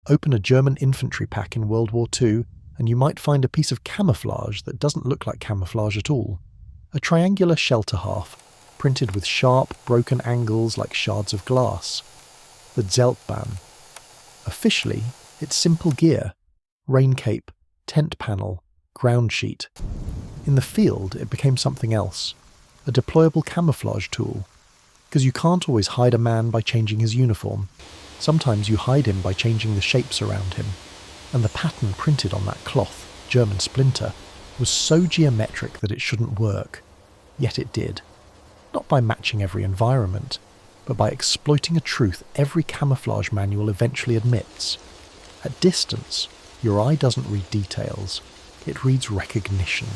Open a German infantry pack in World War II and you might find a piece of camouflage that doesn't look like camouflage at all. A triangular shelter half, printed with sharp, broken angles like shards of glass. The Zeltbahn. Officially, it's simple gear. Rain cape, tent panel, ground sheet. In the field, it became something else. A deployable camouflage tool. Because you can't always hide a man by changing his uniform. Sometimes you hide him by changing the shapes around him. And the pattern printed on that cloth, German splinter, was so geometric that it shouldn't work. Yet it did. Not by matching every environment, but by exploiting a truth every camouflage manual eventually admits. At distance, your eye doesn't read details, it reads recognition.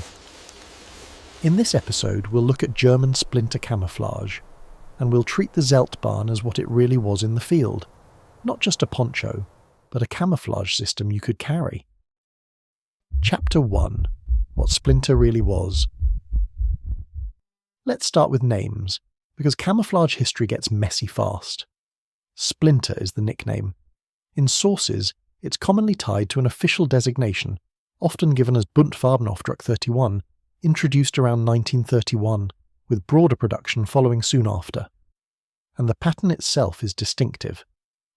In this episode, we'll look at German splinter camouflage, and we'll treat the Zeltbahn as what it really was in the field. Not just a poncho, but a camouflage system you could carry. Chapter 1. What Splinter really was. Let's start with names, because camouflage history gets messy fast. Splinter is the nickname. In sources, it's commonly tied to an official designation, often given as Buntfarbenaufdruck 31, introduced around 1931, with broader production following soon after. And the pattern itself is distinctive.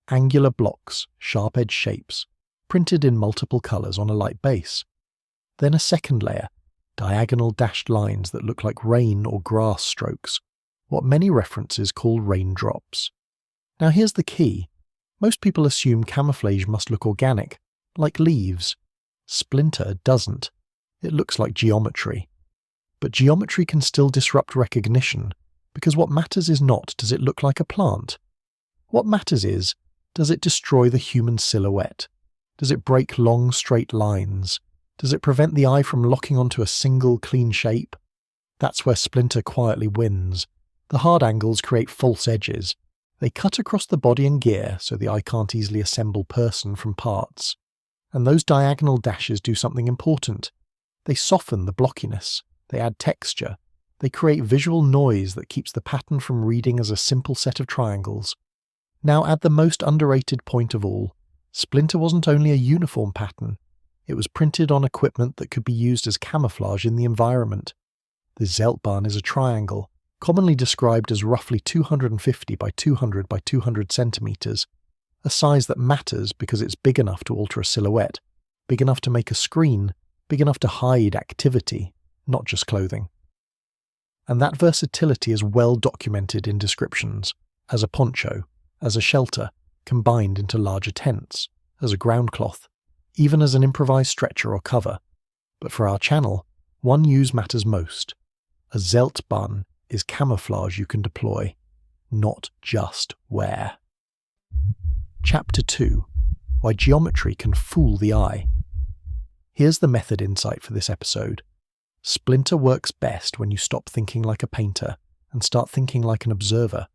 Angular blocks, sharp-edged shapes, printed in multiple colours on a light base. Then a second layer, diagonal dashed lines that look like rain or grass strokes, what many references call raindrops. Now here's the key. Most people assume camouflage must look organic, like leaves. Splinter doesn't. It looks like geometry. But geometry can still disrupt recognition, because what matters is not, does it look like a plant? What matters is, does it destroy the human silhouette? Does it break long, straight lines? Does it prevent the eye from locking onto a single, clean shape? That's where Splinter quietly wins. The hard angles create false edges. They cut across the body and gear so the eye can't easily assemble person from parts. And those diagonal dashes do something important. They soften the blockiness. They add texture. They create visual noise that keeps the pattern from reading as a simple set of triangles. Now add the most underrated point of all. Splinter wasn't only a uniform pattern. It was printed on equipment that could be used as camouflage in the environment. The Zeltbahn is a triangle, commonly described as roughly 250 by 200 by 200 centimeters, a size that matters because it's big enough to alter a silhouette, big enough to make a screen, big enough to hide activity, not just clothing. And that versatility is well documented in descriptions, as a poncho, as a shelter, combined into larger tents, as a ground cloth, even as an improvised stretcher or cover. But for our channel, one use matters most. A Zeltbahn is camouflage you can deploy, not just wear. Chapter 2. Why geometry can fool the eye. Here's the method insight for this episode. Splinter works best when you stop thinking like a painter and start thinking like an observer.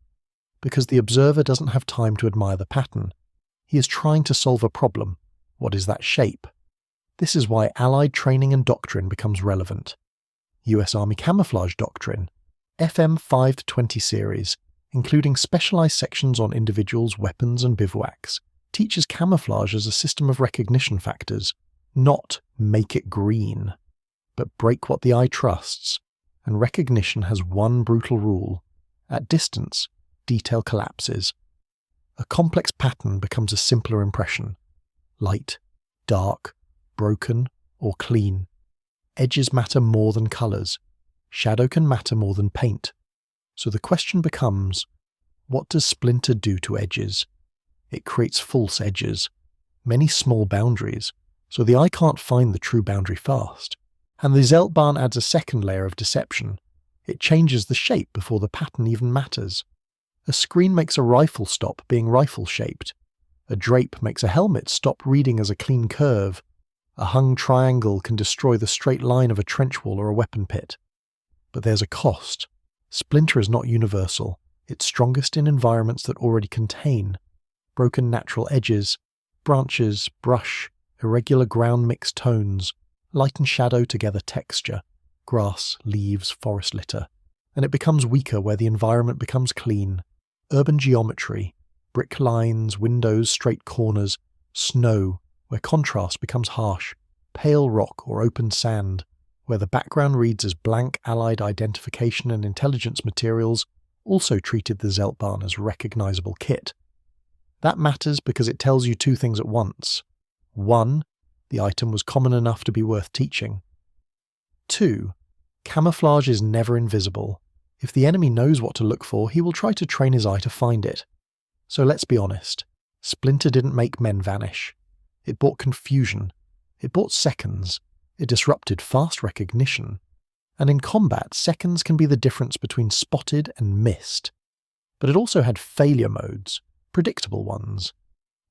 Because the observer doesn't have time to admire the pattern. He is trying to solve a problem. What is that shape? This is why Allied training and doctrine becomes relevant. US Army Camouflage Doctrine, FM 5-20 series, including specialized sections on individuals, weapons and bivouacs, teaches camouflage as a system of recognition factors, not make it green, but break what the eye trusts, and recognition has one brutal rule. At distance, detail collapses. A complex pattern becomes a simpler impression. Light, dark, broken, or clean. Edges matter more than colours. Shadow can matter more than paint. So the question becomes, what does Splinter do to edges? It creates false edges, many small boundaries, so the eye can't find the true boundary fast. And the Zeltbahn adds a second layer of deception. It changes the shape before the pattern even matters. A screen makes a rifle stop being rifle-shaped. A drape makes a helmet stop reading as a clean curve. A hung triangle can destroy the straight line of a trench wall or a weapon pit. But there's a cost. Splinter is not universal. It's strongest in environments that already contain broken natural edges, branches, brush, irregular ground mixed tones, light and shadow together texture, grass, leaves, forest litter. And it becomes weaker where the environment becomes clean. Urban geometry, brick lines, windows, straight corners, Snow, where contrast becomes harsh, pale rock or open sand, where the background reads as blank Allied identification and intelligence materials, also treated the Zeltbahn as recognizable kit. That matters because it tells you two things at once. 1. The item was common enough to be worth teaching. 2. Camouflage is never invisible. If the enemy knows what to look for, he will try to train his eye to find it. So let's be honest. Splinter didn't make men vanish. It brought confusion. It bought seconds. It disrupted fast recognition. And in combat, seconds can be the difference between spotted and missed. But it also had failure modes, predictable ones.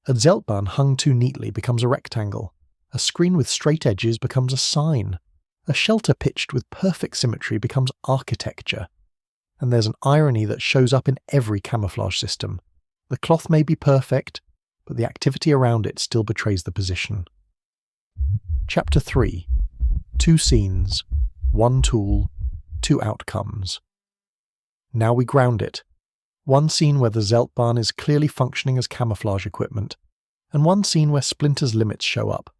A Zeltbahn hung too neatly becomes a rectangle. A screen with straight edges becomes a sign. A shelter pitched with perfect symmetry becomes architecture. And there's an irony that shows up in every camouflage system. The cloth may be perfect, but the activity around it still betrays the position. Chapter 3. 2 scenes, 1 tool, 2 outcomes. Now we ground it. 1 scene where the Zeltbahn is clearly functioning as camouflage equipment, and 1 scene where Splinter's limits show up,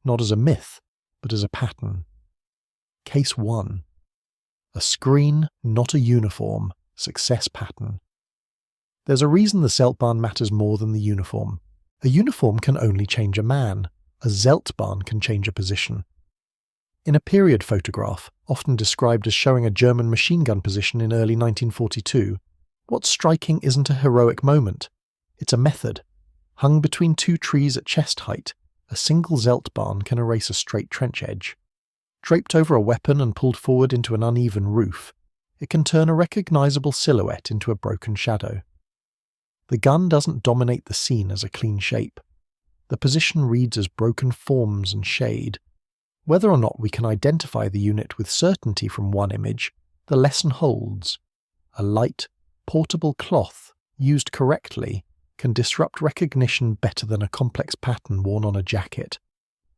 not as a myth, but as a pattern. Case 1. A screen, not a uniform, success pattern. There's a reason the Zeltbahn matters more than the uniform. A uniform can only change a man. A Zeltbahn can change a position. In a period photograph, often described as showing a German machine gun position in early 1942, what's striking isn't a heroic moment. It's a method. Hung between 2 trees at chest height, a single Zeltbahn can erase a straight trench edge. Draped over a weapon and pulled forward into an uneven roof, it can turn a recognizable silhouette into a broken shadow. The gun doesn't dominate the scene as a clean shape. The position reads as broken forms and shade. Whether or not we can identify the unit with certainty from one image, the lesson holds. A light, portable cloth, used correctly, can disrupt recognition better than a complex pattern worn on a jacket.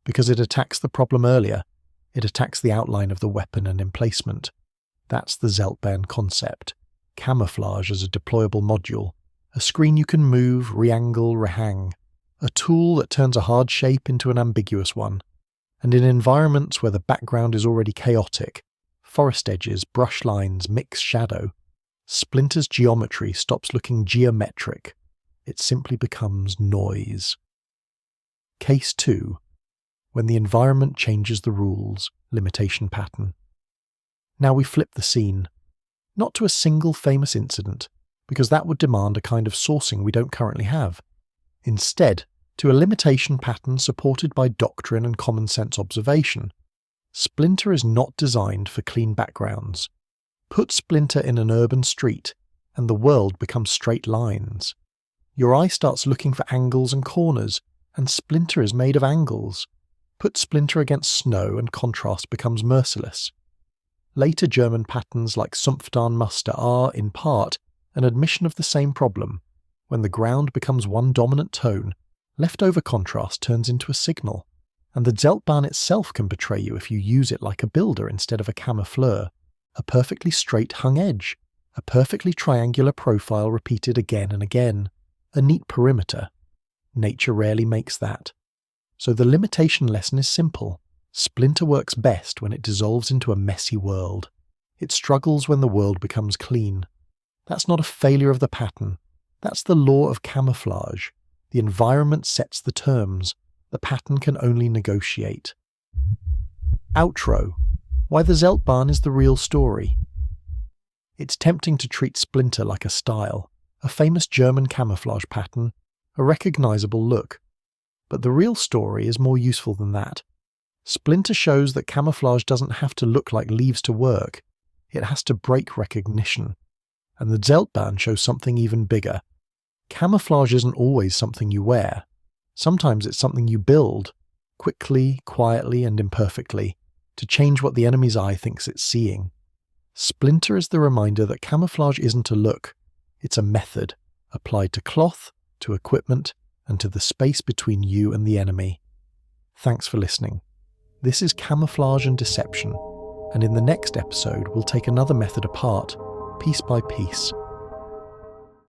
Because it attacks the problem earlier, it attacks the outline of the weapon and emplacement. That's the Zeltbahn concept. Camouflage as a deployable module. A screen you can move, re-angle, rehang. A tool that turns a hard shape into an ambiguous one. And in environments where the background is already chaotic, forest edges, brush lines, mix shadow, Splinter's geometry stops looking geometric. It simply becomes noise. Case 2. When the environment changes the rules, limitation pattern. Now we flip the scene. Not to a single famous incident, because that would demand a kind of sourcing we don't currently have. Instead, to a limitation pattern supported by doctrine and common sense observation. Splinter is not designed for clean backgrounds. Put Splinter in an urban street, and the world becomes straight lines. Your eye starts looking for angles and corners, and Splinter is made of angles. Put Splinter against snow and contrast becomes merciless. Later German patterns like Sumpfdarnmuster are, in part, an admission of the same problem. When the ground becomes one dominant tone, leftover contrast turns into a signal, and the Zeltbahn itself can betray you if you use it like a builder instead of a camoufleur, a perfectly straight hung edge, a perfectly triangular profile repeated again and again, a neat perimeter. Nature rarely makes that. So the limitation lesson is simple. Splinter works best when it dissolves into a messy world. It struggles when the world becomes clean. That's not a failure of the pattern. That's the law of camouflage. The environment sets the terms. The pattern can only negotiate. Outro. Why the Zeltbahn is the real story. It's tempting to treat Splinter like a style, a famous German camouflage pattern, a recognizable look. But the real story is more useful than that. Splinter shows that camouflage doesn't have to look like leaves to work. It has to break recognition. And the Zeltbahn shows something even bigger. Camouflage isn't always something you wear. Sometimes it's something you build, quickly, quietly, and imperfectly, to change what the enemy's eye thinks it's seeing. Splinter is the reminder that camouflage isn't a look, it's a method, applied to cloth, to equipment, and to the space between you and the enemy. Thanks for listening. This is Camouflage and Deception, and in the next episode we'll take another method apart, piece by piece,